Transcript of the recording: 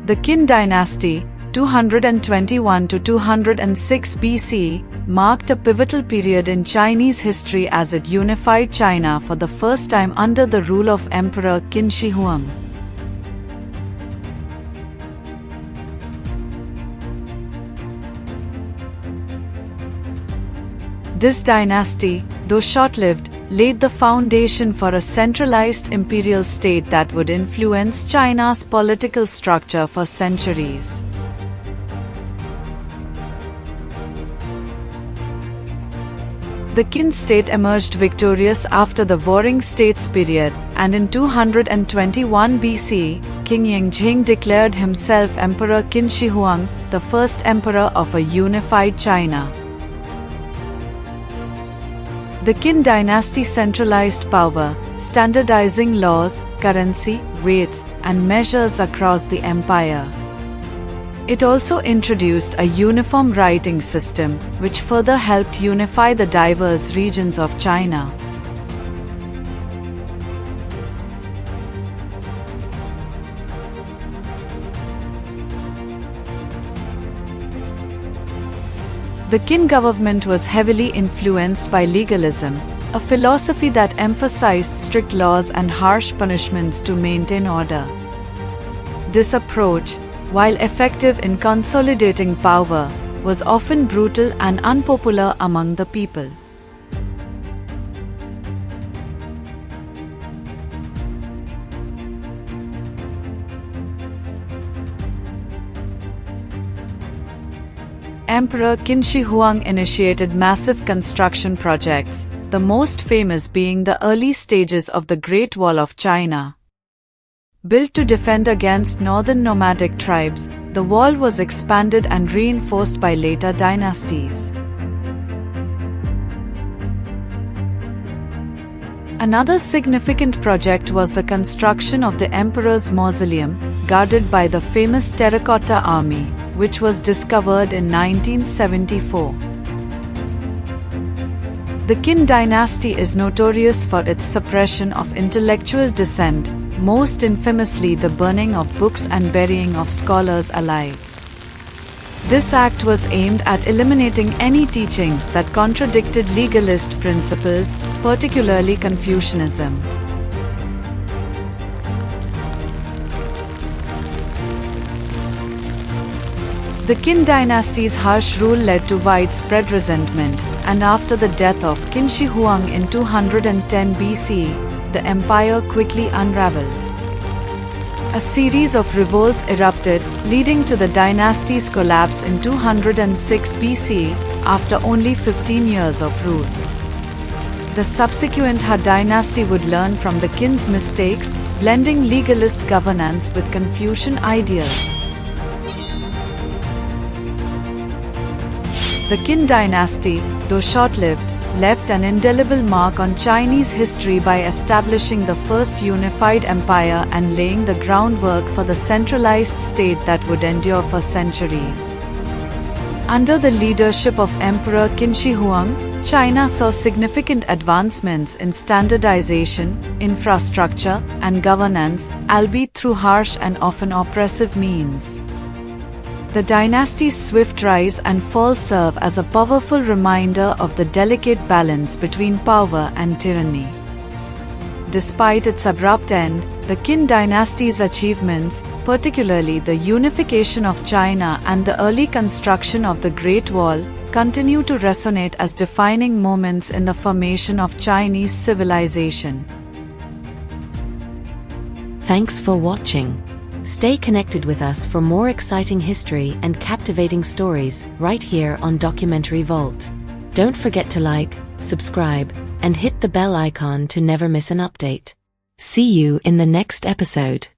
The Qin dynasty, 221 to 206 BC, marked a pivotal period in Chinese history as it unified China for the first time under the rule of Emperor Qin Shi Huang. This dynasty, though short-lived, laid the foundation for a centralized imperial state that would influence China's political structure for centuries. The Qin state emerged victorious after the Warring States period, and in 221 BC, King Yangjing declared himself Emperor Qin Shi Huang, the first emperor of a unified China. The Qin dynasty centralized power, standardizing laws, currency, weights, and measures across the empire. It also introduced a uniform writing system, which further helped unify the diverse regions of China. The Qin government was heavily influenced by legalism, a philosophy that emphasized strict laws and harsh punishments to maintain order. This approach, while effective in consolidating power, was often brutal and unpopular among the people. Emperor Qin Shi Huang initiated massive construction projects, the most famous being the early stages of the Great Wall of China. Built to defend against northern nomadic tribes, the wall was expanded and reinforced by later dynasties. Another significant project was the construction of the Emperor's Mausoleum, guarded by the famous Terracotta Army, which was discovered in 1974. The Qin dynasty is notorious for its suppression of intellectual dissent, most infamously the burning of books and burying of scholars alive. This act was aimed at eliminating any teachings that contradicted legalist principles, particularly Confucianism. The Qin dynasty's harsh rule led to widespread resentment, and after the death of Qin Shi Huang in 210 BC, the empire quickly unraveled. A series of revolts erupted, leading to the dynasty's collapse in 206 BC, after only 15 years of rule. The subsequent Han dynasty would learn from the Qin's mistakes, blending legalist governance with Confucian ideals. The Qin dynasty, though short-lived, left an indelible mark on Chinese history by establishing the first unified empire and laying the groundwork for the centralized state that would endure for centuries. Under the leadership of Emperor Qin Shi Huang, China saw significant advancements in standardization, infrastructure, and governance, albeit through harsh and often oppressive means. The dynasty's swift rise and fall serve as a powerful reminder of the delicate balance between power and tyranny. Despite its abrupt end, the Qin dynasty's achievements, particularly the unification of China and the early construction of the Great Wall, continue to resonate as defining moments in the formation of Chinese civilization. Thanks for watching. Stay connected with us for more exciting history and captivating stories right here on Documentary Vault. Don't forget to like, subscribe, and hit the bell icon to never miss an update. See you in the next episode.